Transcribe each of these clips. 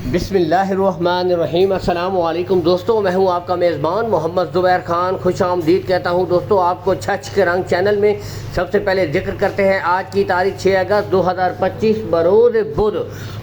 बिस्मिल्लाहिर्रहमानिर्रहीम। अस्सलामु अलैकुम दोस्तों, मैं हूं आपका मेज़बान मोहम्मद ज़ुबैर ख़ान। खुश आमदीद कहता हूं दोस्तों आपको छछ के रंग चैनल में। सबसे पहले जिक्र करते हैं आज की तारीख 6 अगस्त 2025 बरोज़ बुध।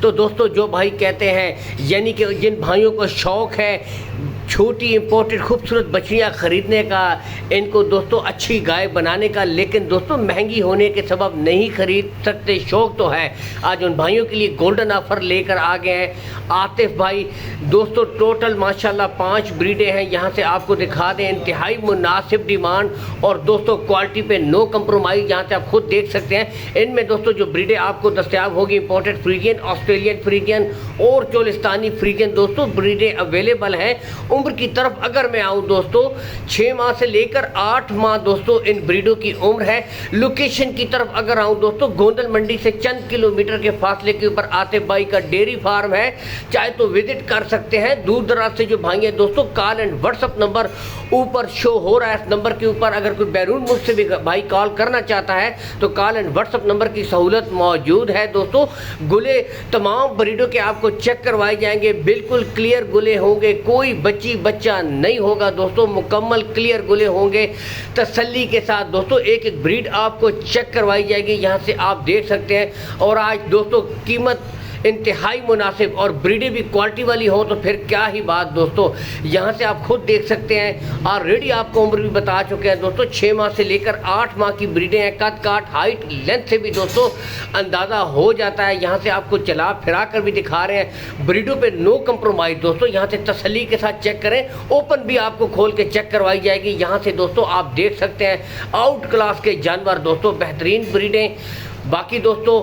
तो दोस्तों जो भाई कहते हैं, यानी कि जिन भाइयों को शौक़ है छोटी इंपोर्टेड खूबसूरत बछड़ियाँ ख़रीदने का, इनको दोस्तों अच्छी गाय बनाने का, लेकिन दोस्तों महंगी होने के सबब नहीं ख़रीद सकते, शौक़ तो है, आज उन भाइयों के लिए गोल्डन ऑफ़र लेकर आ गए हैं आतिफ भाई। दोस्तों टोटल माशाल्लाह 5 ब्रीडें हैं, यहाँ से आपको दिखा दें, इंतहाई मुनासिब डिमांड और दोस्तों क्वालिटी पे नो कंप्रोमाइज़, यहाँ से आप खुद देख सकते हैं। इनमें दोस्तों जो ब्रीडें आपको दस्तयाब होगी, इंपोर्टेड फ्रीजियन, ऑस्ट्रेलियन फ्रीजियन और चोलिस्तानी फ्रीजियन दोस्तों ब्रीडें अवेलेबल हैं। उम्र की तरफ अगर मैं आऊँ दोस्तों, 6 माह से लेकर 8 माह दोस्तों इन ब्रीडों की उम्र है। लोकेशन की तरफ अगर आऊँ दोस्तों, गोंदल मंडी से चंद किलोमीटर के फासले के ऊपर आतिफ भाई का डेयरी फार्म है, चाहे तो विजिट कर सकते हैं। दूर दराज से जो भाई हैं दोस्तों, कॉल एंड व्हाट्सअप नंबर ऊपर शो हो रहा है, इस नंबर के ऊपर अगर कोई बैरून मुल्क से भी भाई कॉल करना चाहता है तो कॉल एंड व्हाट्सअप नंबर की सहूलत मौजूद है। दोस्तों गुले तमाम ब्रीडों के आपको चेक करवाए जाएंगे, बिल्कुल क्लियर गुले होंगे, कोई बच्चा नहीं होगा दोस्तों, मुकम्मल क्लियर गुले होंगे। तसल्ली के साथ दोस्तों एक एक ब्रीड आपको चेक करवाई जाएगी, यहाँ से आप देख सकते हैं। और आज दोस्तों कीमत इंतहाई मुनासिब और ब्रीडें भी क्वालिटी वाली हो तो फिर क्या ही बात दोस्तों, यहाँ से आप खुद देख सकते हैं। ऑलरेडी आपको उम्र भी बता चुके हैं दोस्तों, 6 माह से लेकर 8 माह की ब्रीडें हैं। कद काट हाइट लेंथ से भी दोस्तों अंदाज़ा हो जाता है। यहाँ से आपको चला फिरा कर भी दिखा रहे हैं, ब्रीडों पे नो कंप्रोमाइज़ दोस्तों, यहाँ से तसल्ली के साथ चेक करें। ओपन भी आपको खोल के चेक करवाई जाएगी, यहाँ से दोस्तों आप देख सकते हैं। आउट क्लास के जानवर दोस्तों, बेहतरीन ब्रीडें। बाकी दोस्तों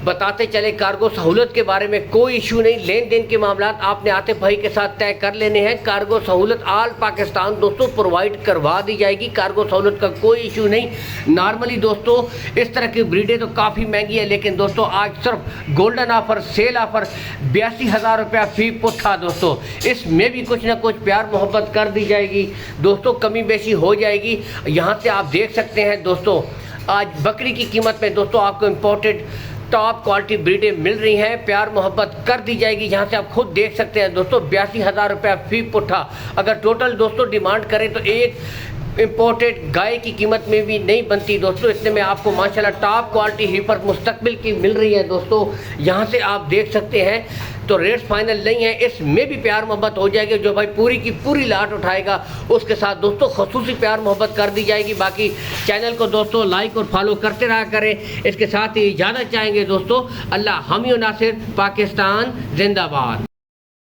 बताते चले, कार्गो सहूलत के बारे में कोई इशू नहीं, लेन देन के मामला आपने आतिफ भाई के साथ तय कर लेने हैं। कार्गो सहूलत आल पाकिस्तान दोस्तों प्रोवाइड करवा दी जाएगी, कार्गो सहूलत का कोई इशू नहीं। नॉर्मली दोस्तों इस तरह की ब्रीडें तो काफ़ी महंगी है, लेकिन दोस्तों आज सिर्फ गोल्डन ऑफर, सेल ऑफर 82,000 रुपया फी पुट्ठा दोस्तों, इसमें भी कुछ ना कुछ प्यार मोहब्बत कर दी जाएगी दोस्तों, कमी बेशी हो जाएगी। यहाँ से आप देख सकते हैं दोस्तों, आज बकरी की कीमत में दोस्तों आपको इंपोर्टेड टॉप क्वालिटी ब्रीडें मिल रही हैं, प्यार मोहब्बत कर दी जाएगी। यहाँ से आप खुद देख सकते हैं दोस्तों, 82,000 रुपया फी पुट्ठा। अगर टोटल दोस्तों डिमांड करें तो एक इंपोर्टेड गाय की कीमत में भी नहीं बनती दोस्तों, इतने में आपको माशाल्लाह टॉप क्वालिटी हीपर मुस्तकबिल की मिल रही है दोस्तों, यहाँ से आप देख सकते हैं। तो रेट्स फाइनल नहीं है, इसमें भी प्यार मोहब्बत हो जाएगी। जो भाई पूरी की पूरी लाट उठाएगा उसके साथ दोस्तों खसूसी प्यार मोहब्बत कर दी जाएगी। बाकी चैनल को दोस्तों लाइक और फॉलो करते रहा करें। इसके साथ ही इजाज़त चाहेंगे दोस्तों, अल्लाह हामी और नासिर, पाकिस्तान जिंदाबाद।